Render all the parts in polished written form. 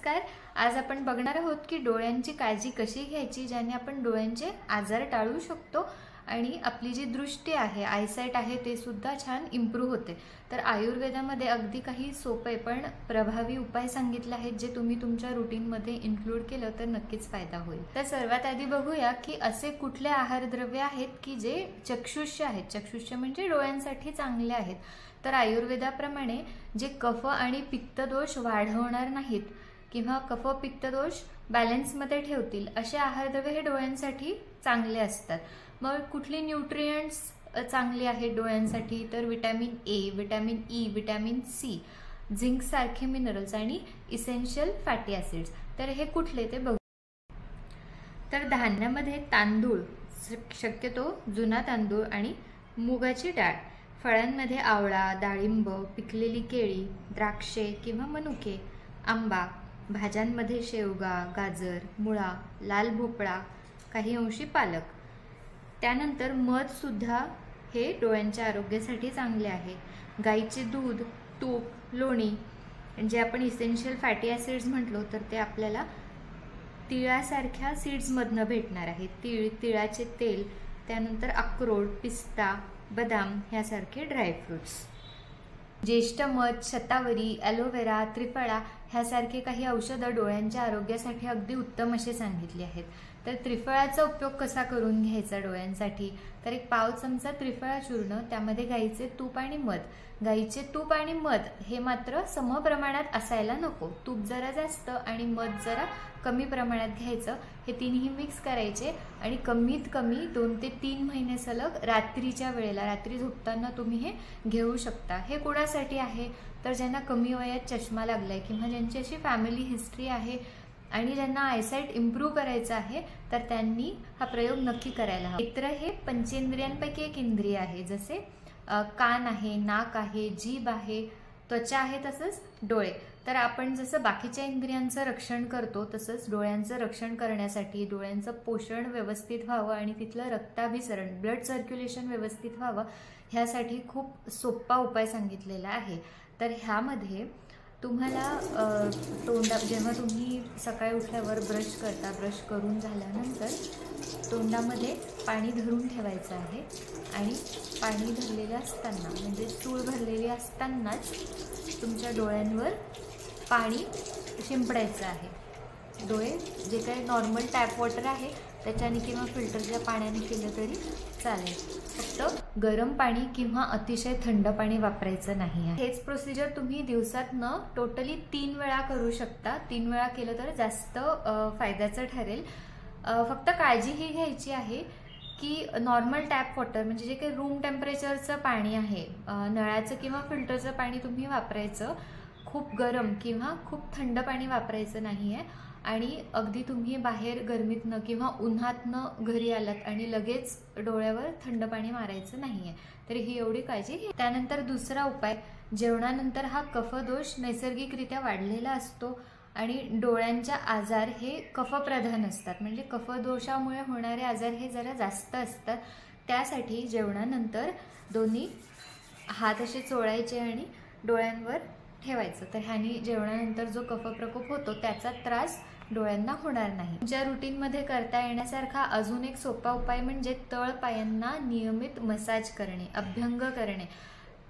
नमस्कार। आज आपण बघणार आहोत की डोळ्यांची काळजी कशी घ्यायची ज्याने आपण डोळ्यांचे आजार टाळू शकतो आणि आपली जी दृष्टी आहे, आयसाइट आहे, ते सुद्धा छान इम्प्रूव्ह होते। तर आयुर्वेदामध्ये अगदी काही सोपे पण प्रभावी उपाय सांगितले आहेत जे तुम्ही तुमच्या रुटीनमध्ये इन्क्लूड केलं तर नक्कीच फायदा होईल। तर सर्वात आधी बघूया की असे कुठले आहारद्रव्य आहेत की जे चक्षुष्य आहेत। चक्षुष्य म्हणजे डोळ्यांसाठी चांगले आहेत। तर आयुर्वेदाप्रमाणे जे कफ आणि पित्त दोष वाढवणार नाहीत किंवा कफ पित्त दोष बॅलन्समध्ये ठेवतील असे आहारद्रव्य हे डोळ्यांसाठी चांगले असतात। मग कुठली न्यूट्रिएंट्स चांगली आहेत डोळ्यांसाठी? तर vitamin A, vitamin E, vitamin C, zinc सारखे मिनरल्स आणि इसेन्शियल फॅटी ॲसिड्स। तर हे कुठले ते बघू। तर धान्यामध्ये तांदूळ, शक्यतो जुना तांदूळ आणि मुगाची डाळ। फळांमध्ये आवळा, डाळिंब, पिकलेली केळी, द्राक्षे किंवा मनुके, आंबा। भाज्यांमध्ये शेवगा, गाजर, मुळा, लाल भोपळा, काही अंशी पालक। त्यानंतर मध सुद्धा हे डोळ्यांच्या आरोग्यासाठी चांगले आहे। गाईचे दूध, तूप, लोणी जे आपण इसेन्शियल फॅटी ॲसिड्स म्हटलो तर ते आपल्याला तिळासारख्या सीड्समधनं भेटणार आहे। तिळाचे तेल, त्यानंतर अक्रोड, पिस्ता, बदाम ह्यासारखे ड्रायफ्रुट्स। ज्येष्ठ मध, शतावरी, ॲलोवेरा, त्रिफळा ह्यासारखे काही औषधं डोळ्यांच्या आरोग्यासाठी अगदी उत्तम असे सांगितले आहेत। तर त्रिफळाचा उपयोग कसा करून घ्यायचा डोळ्यांसाठी? तर एक पाव चमचा त्रिफळा चूर्ण, त्यामध्ये गाईचे तूप आणि मध। गाईचे तूप आणि मध हे मात्र समप्रमाणात असायला नको। तूप जरा जास्त आणि मध जरा कमी प्रमाणात घ्यायचं। हे तिन्ही मिक्स करायचे आणि कमीत कमी 2 ते 3 महिने सलग रात्रीच्या वेळेला, रात्री झोपताना तुम्ही हे घेऊ शकता। हे कोणासाठी आहे? तर ज्यांना कमी वयात चष्मा लागलाय किंवा ज्यांची अशी फॅमिली हिस्ट्री आहे आणि ज्यांना आयसाइट इम्प्रूव्ह करायचं आहे तर त्यांनी हा प्रयोग नक्की करायला हवा। नेत्र हे पंचेंद्रियांपैकी एक इंद्रिय आहे। जसे कान आहे, नाक आहे, जीभ आहे, त्वचा आहे, तसंच डोळे। तर आपण जसं बाकीच्या इंद्रियांचं रक्षण करतो तसंच डोळ्यांचं रक्षण करण्यासाठी, डोळ्यांचं पोषण व्यवस्थित व्हावं आणि तिथलं रक्ताभिसरण, ब्लड सर्क्युलेशन व्यवस्थित व्हावं ह्यासाठी खूप सोपा उपाय सांगितलेला आहे। तर ह्यामध्ये तुम्हाला जेव्हा तुम्ही सकाळी उठल्यावर ब्रश करता, ब्रश करून झाल्यानंतर तोंडामध्ये पाणी धरून ठेवायचं आहे आणि पाणी धरलेलं असताना म्हणजे चूळ भरलेली असतानाच तुमच्या डोळ्यांवर पाणी शिंपडायचं आहे। डोळे जे काही नॉर्मल टॅप वॉटर आहे त्याच्याने किंवा फिल्टरच्या पाण्याने केलं तरी चालेल। फक्त गरम पाणी किंवा अतिशय थंड पाणी वापरायचं नाही आहे। हेच प्रोसिजर तुम्ही दिवसातनं टोटली 3 वेळा करू शकता। 3 वेळा केलं तर जास्त फायद्याचं ठरेल। फक्त काळजी ही घ्यायची आहे की नॉर्मल टॅप वॉटर म्हणजे जे काही रूम टेम्परेचरचं पाणी आहे, नळाचं किंवा फिल्टरचं पाणी तुम्ही वापरायचं। खूप गरम किंवा खूप थंड पाणी वापरायचं नाही आहे। आणि अगदी तुम्ही बाहेर गरमीतनं किंवा उन्हातनं घरी आलात आणि लगेच डोळ्यावर थंड पाणी मारायचं नाही आहे। तर ही एवढी काळजी घ्या। त्यानंतर दुसरा उपाय, जेवणानंतर हा कफदोष नैसर्गिकरित्या वाढलेला असतो आणि डोळ्यांच्या आजार हे कफप्रधान असतात, म्हणजे कफदोषामुळे होणारे आजार हे जरा जास्त असतात। त्यासाठी जेवणानंतर दोन्ही हात असे चोळायचे आणि डोळ्यांवर ठेवायचं। तर ह्यानी जेवणानंतर जो कफप्रकोप होतो त्याचा त्रास डोळ्यांना होणार नाही। तुमच्या रुटीनमध्ये करता येण्यासारखा अजून एक सोपा उपाय म्हणजे तळपायांना नियमित मसाज करणे, अभ्यंग करणे।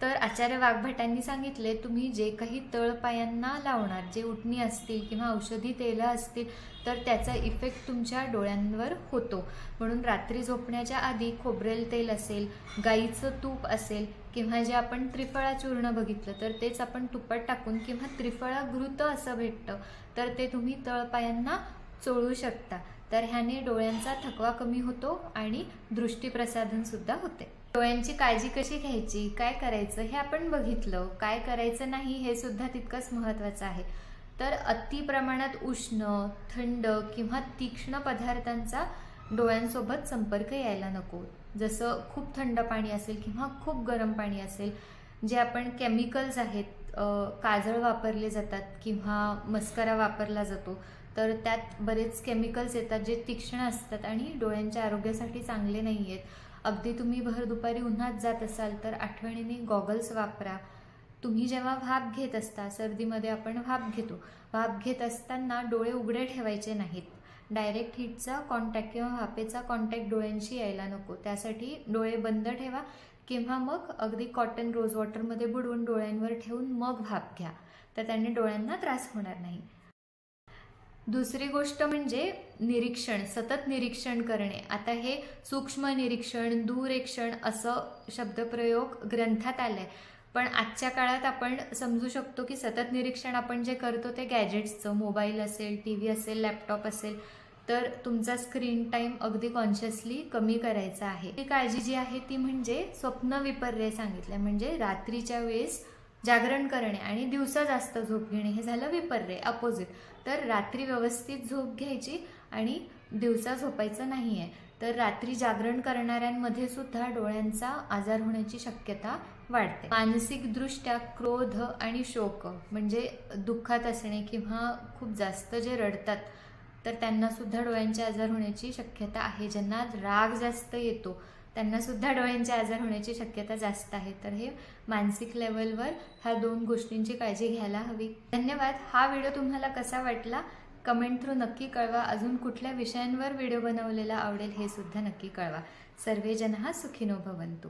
तर आचार्य वाघभटांनी सांगितले, तुम्ही जे काही तळपायांना लावणार, जे उटणी असतील किंवा औषधी तेलं असतील तर त्याचा इफेक्ट तुमच्या डोळ्यांवर होतो। म्हणून रात्री झोपण्याच्या आधी खोबरेल तेल असेल, गाईचं तूप असेल किंवा जे आपण त्रिफळा चूर्ण बघितलं तर तेच आपण तुपात टाकून किंवा त्रिफळा घृत असं भेटतं तर ते तुम्ही तळपायांना चोळू शकता। तर ह्याने डोळ्यांचा थकवा कमी होतो आणि दृष्टीप्रसाधन सुद्धा होते। डोळ्यांची काळजी कशी घ्यायची, काय करायचं हे आपण बघितलं। काय करायचं नाही हे सुद्धा तितकंच महत्त्वाचं आहे। तर अति प्रमाणात उष्ण, थंड किंवा तीक्ष्ण पदार्थांचा डोळ्यांसोबत संपर्क यायला नको। जसं खूप थंड पाणी असेल किंवा खूप गरम पाणी असेल, जे आपण केमिकल्स आहेत, काजळ वापरले जातात किंवा मस्करा वापरला जातो तर त्यात बरेच केमिकल्स येतात जे तीक्ष्ण असतात आणि डोळ्यांच्या आरोग्यासाठी चांगले नाही आहेत। अगदी तुम्ही भर दुपारी उन्हात जात असाल तर आठवणीने गॉगल्स वापरा। तुम्ही जेव्हा भाप घेत असता, सर्दीमध्ये आपण भाप घेतो, भाप घेत असताना डोळे उघडे ठेवायचे नाहीत. डायरेक्ट हीटचा कॉन्टॅक्ट किंवा भापेचा कॉन्टॅक्ट डोळ्यांशी यायला नको, त्यासाठी डोळे बंद ठेवा किंवा मग अगदी कॉटन रोज वॉटरमध्ये बुडवून डोळ्यांवर ठेवून मग भाप घ्या, तर त्याने डोळ्यांना त्रास होणार नाही. दुसरी गोष्ट म्हणजे निरीक्षण, सतत निरीक्षण करणे. आता हे सूक्ष्म निरीक्षण, दूरेक्षण असं शब्दप्रयोग ग्रंथात आलाय, पण आजच्या काळात आपण समजू शकतो की सतत निरीक्षण आपण जे करतो ते गॅजेट्सचं, मोबाईल असेल, TV असेल, लॅपटॉप असेल, तर तुमचा स्क्रीन टाईम अगदी कॉन्शियसली कमी करायचा आहे. ही काळजी जी आहे ती म्हणजे स्वप्न विपर्य सांगितलं, म्हणजे रात्रीच्या वेळेस जागरण करणे आणि दिवसा जास्त झोप घेणे, हे झालं विपर्य, अपोजिट. तर रात्री व्यवस्थित झोप घ्यायची आणि दिवसा झोपायचं नाही आहे. तर रात्री जागरण करणाऱ्यांमध्ये सुद्धा डोळ्यांचा आजार होण्याची शक्यता वाढते. मानसिकदृष्ट्या क्रोध आणि शोक म्हणजे दुःखात असणे किंवा खूप जास्त जे रडतात, तर त्यांना सुद्धा डोळ्यांचे आजार होण्याची शक्यता आहे. ज्यांना राग जास्त येतो त्यांना सुद्धा डोळ्यांचे आजार होण्याची शक्यता जास्त आहे. तर हे मानसिक लेवलवर ह्या 2 गोष्टींची काळजी घ्यायला हवी. धन्यवाद. हा व्हिडिओ तुम्हाला कसा वाटला कमेंट थ्रू नक्की कळवा. अजून कुठल्या विषयांवर व्हिडिओ बनवलेला आवडेल हे सुद्धा नक्की कळवा. सर्वे जन सुखिनो भवन्तु.